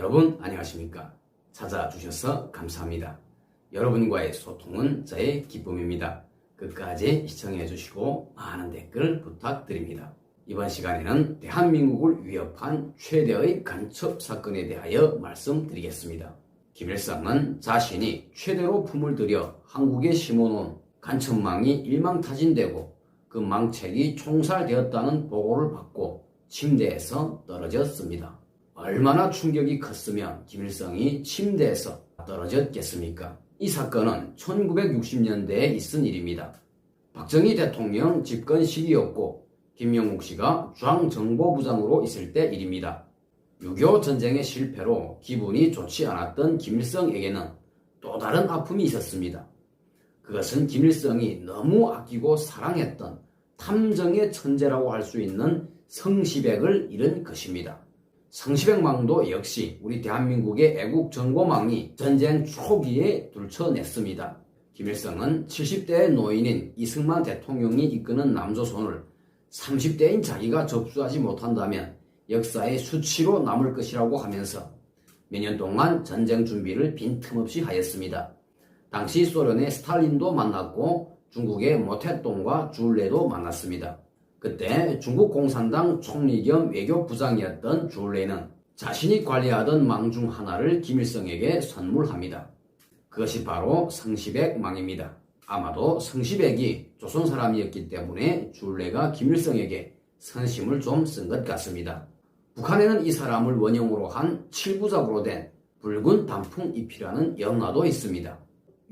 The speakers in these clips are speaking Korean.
여러분 안녕하십니까? 찾아주셔서 감사합니다. 여러분과의 소통은 저의 기쁨입니다. 끝까지 시청해 주시고 많은 댓글 부탁드립니다. 이번 시간에는 대한민국을 위협한 최대의 간첩 사건에 대하여 말씀드리겠습니다. 김일성은 자신이 최대로 품을 들여 한국에 심어놓은 간첩망이 일망타진되고 그 망책이 총살되었다는 보고를 받고 침대에서 떨어졌습니다. 얼마나 충격이 컸으면 김일성이 침대에서 떨어졌겠습니까? 이 사건은 1960년대에 있은 일입니다. 박정희 대통령 집권 시기였고 김영욱 씨가 중앙정보부장으로 있을 때 일입니다. 6.25 전쟁의 실패로 기분이 좋지 않았던 김일성에게는 또 다른 아픔이 있었습니다. 그것은 김일성이 너무 아끼고 사랑했던 탐정의 천재라고 할 수 있는 성시백을 잃은 것입니다. 성시백망도 역시 우리 대한민국의 애국정보망이 전쟁 초기에 들춰냈습니다. 김일성은 70대의 노인인 이승만 대통령이 이끄는 남조선을 30대인 자기가 접수하지 못한다면 역사의 수치로 남을 것이라고 하면서 몇 년 동안 전쟁 준비를 빈틈없이 하였습니다. 당시 소련의 스탈린도 만났고 중국의 모태똥과 주울레도 만났습니다. 그때 중국 공산당 총리 겸 외교부장이었던 주울레는 자신이 관리하던 망 중 하나를 김일성에게 선물합니다. 그것이 바로 성시백망입니다. 아마도 성시백이 조선 사람이었기 때문에 주울레가 김일성에게 선심을 좀 쓴 것 같습니다. 북한에는 이 사람을 원형으로 한 7부작으로 된 붉은 단풍잎이라는 영화도 있습니다.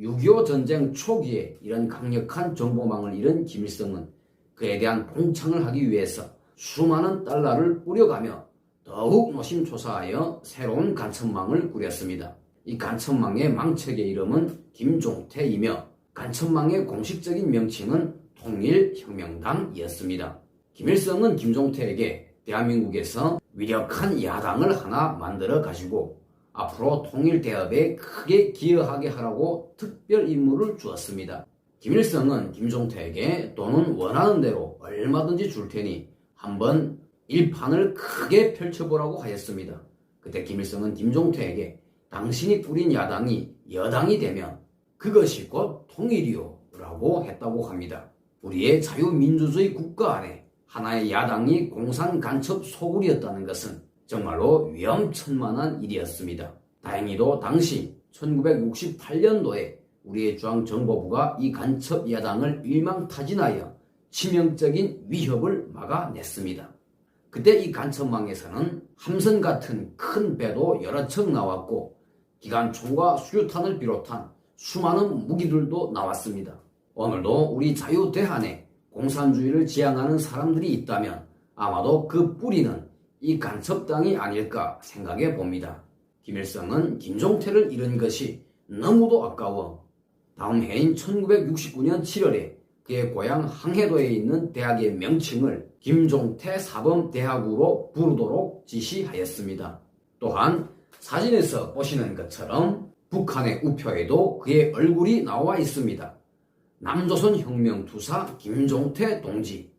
6.25 전쟁 초기에 이런 강력한 정보망을 잃은 김일성은 그에 대한 봉창을 하기 위해서 수많은 달러를 뿌려가며 더욱 노심초사하여 새로운 간첩망을 꾸렸습니다. 이 간첩망의 망책의 이름은 김종태이며 간첩망의 공식적인 명칭은 통일혁명당이었습니다. 김일성은 김종태에게 대한민국에서 위력한 야당을 하나 만들어 가지고 앞으로 통일대업에 크게 기여하게 하라고 특별 임무를 주었습니다. 김일성은 김종태에게 돈은 원하는 대로 얼마든지 줄 테니 한번 일판을 크게 펼쳐보라고 하였습니다. 그때 김일성은 김종태에게 당신이 꾸린 야당이 여당이 되면 그것이 곧 통일이요 라고 했다고 합니다. 우리의 자유민주주의 국가 안에 하나의 야당이 공산 간첩 소굴이었다는 것은 정말로 위험천만한 일이었습니다. 다행히도 당시 1968년도에 우리의 중앙정보부가 이 간첩 야당을 일망타진하여 치명적인 위협을 막아냈습니다. 그때 이 간첩망에서는 함선 같은 큰 배도 여러 척 나왔고 기관총과 수류탄을 비롯한 수많은 무기들도 나왔습니다. 오늘도 우리 자유대한에 공산주의를 지향하는 사람들이 있다면 아마도 그 뿌리는 이 간첩당이 아닐까 생각해 봅니다. 김일성은 김종태를 잃은 것이 너무도 아까워 다음 해인 1969년 7월에 그의 고향 항해도에 있는 대학의 명칭을 김종태 사범대학으로 부르도록 지시하였습니다. 또한 사진에서 보시는 것처럼 북한의 우표에도 그의 얼굴이 나와 있습니다. 남조선 혁명투사 김종태 동지.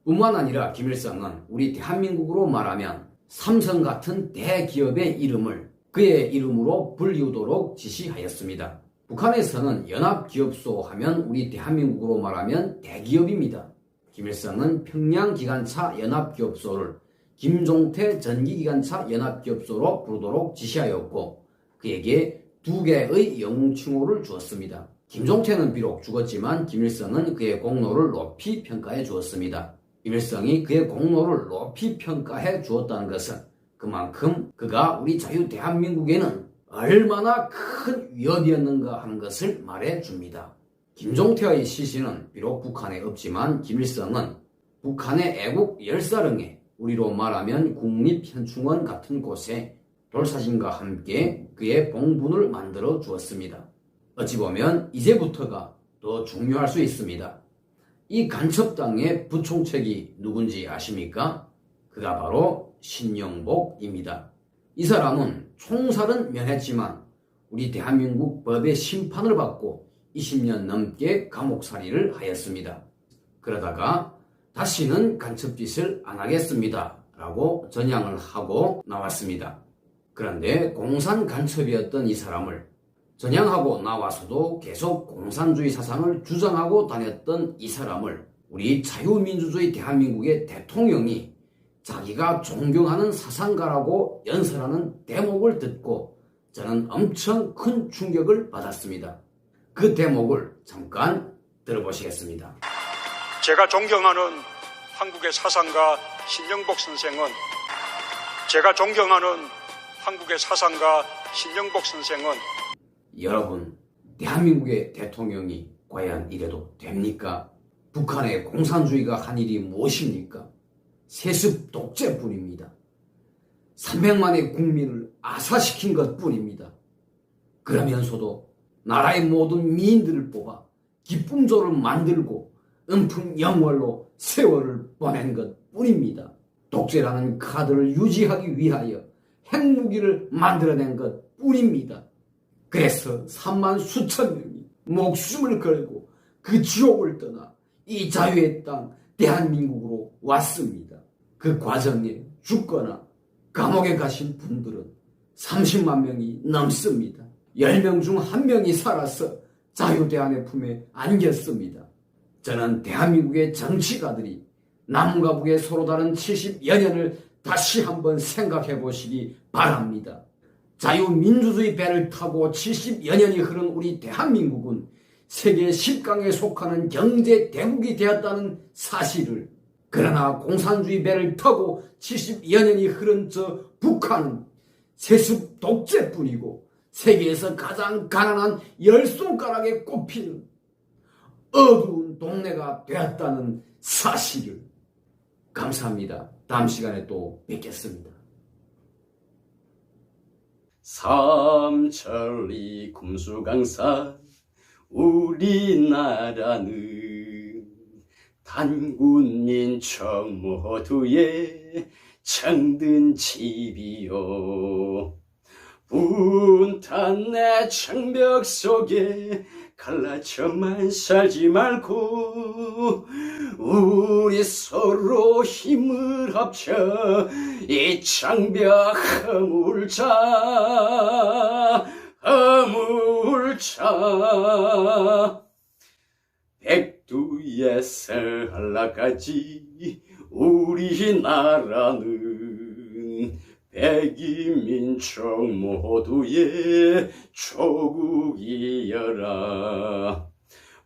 뿐만 아니라 김일성은 우리 대한민국으로 말하면 삼성 같은 대기업의 이름을 그의 이름으로 불리우도록 지시하였습니다. 북한에서는 연합기업소 하면 우리 대한민국으로 말하면 대기업입니다. 김일성은 평양기관차 연합기업소를 김종태 전기기관차 연합기업소로 부르도록 지시하였고 그에게 2개의 영웅칭호를 주었습니다. 김종태는 비록 죽었지만 김일성은 그의 공로를 높이 평가해 주었습니다. 김일성이 그의 공로를 높이 평가해 주었다는 것은 그만큼 그가 우리 자유 대한민국에는 얼마나 큰 위협이었는가 하는 것을 말해줍니다. 김종태의 시신은 비록 북한에 없지만 김일성은 북한의 애국 열사릉에 우리로 말하면 국립현충원 같은 곳에 돌사진과 함께 그의 봉분을 만들어 주었습니다. 어찌 보면 이제부터가 더 중요할 수 있습니다. 이 간첩당의 부총책이 누군지 아십니까? 그가 바로 신영복입니다. 이 사람은 총살은 면했지만 우리 대한민국 법의 심판을 받고 20년 넘게 감옥살이를 하였습니다. 그러다가 다시는 간첩짓을 안 하겠습니다 라고 전향을 하고 나왔습니다. 그런데 공산 간첩이었던 이 사람을 전향하고 나와서도 계속 공산주의 사상을 주장하고 다녔던 이 사람을 우리 자유민주주의 대한민국의 대통령이 자기가 존경하는 사상가라고 연설하는 대목을 듣고 저는 엄청 큰 충격을 받았습니다. 그 대목을 잠깐 들어보시겠습니다. 제가 존경하는 한국의 사상가 신영복 선생은 여러분, 대한민국의 대통령이 과연 이래도 됩니까? 북한의 공산주의가 한 일이 무엇입니까? 세습 독재뿐입니다. 300만의 국민을 아사시킨 것뿐입니다. 그러면서도 나라의 모든 미인들을 뽑아 기쁨조를 만들고 은풍영월로 세월을 보낸 것뿐입니다. 독재라는 카드를 유지하기 위하여 핵무기를 만들어낸 것뿐입니다. 그래서 3만 수천 명이 목숨을 걸고 그 지옥을 떠나 이 자유의 땅 대한민국으로 왔습니다. 그 과정에 죽거나 감옥에 가신 분들은 30만 명이 넘습니다. 10명 중 1명이 살아서 자유대한의 품에 안겼습니다. 저는 대한민국의 정치가들이 남과 북의 서로 다른 70여 년을 다시 한번 생각해 보시기 바랍니다. 자유민주주의 배를 타고 70여 년이 흐른 우리 대한민국은 세계 10강에 속하는 경제 대국이 되었다는 사실을, 그러나 공산주의 배를 타고 70여 년이 흐른 저 북한은 세습 독재뿐이고 세계에서 가장 가난한 10손가락에 꼽히는 어두운 동네가 되었다는 사실을. 감사합니다. 다음 시간에 또 뵙겠습니다. 삼천리 금수강산 우리나라는 단군민족 모두의 정든 집이요. 분탄의 청벽 속에 갈라져만 살지 말고 우리 서로 힘을 합쳐 이 장벽 허물자 백두에서 한라까지 우리나라는 백이민족 모두의 조국이여라.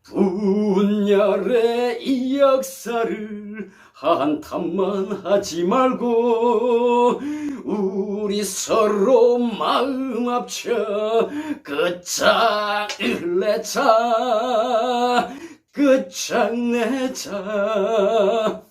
분열의 이 역사를 한탄만 하지 말고 우리 서로 마음 합쳐 끝장내자.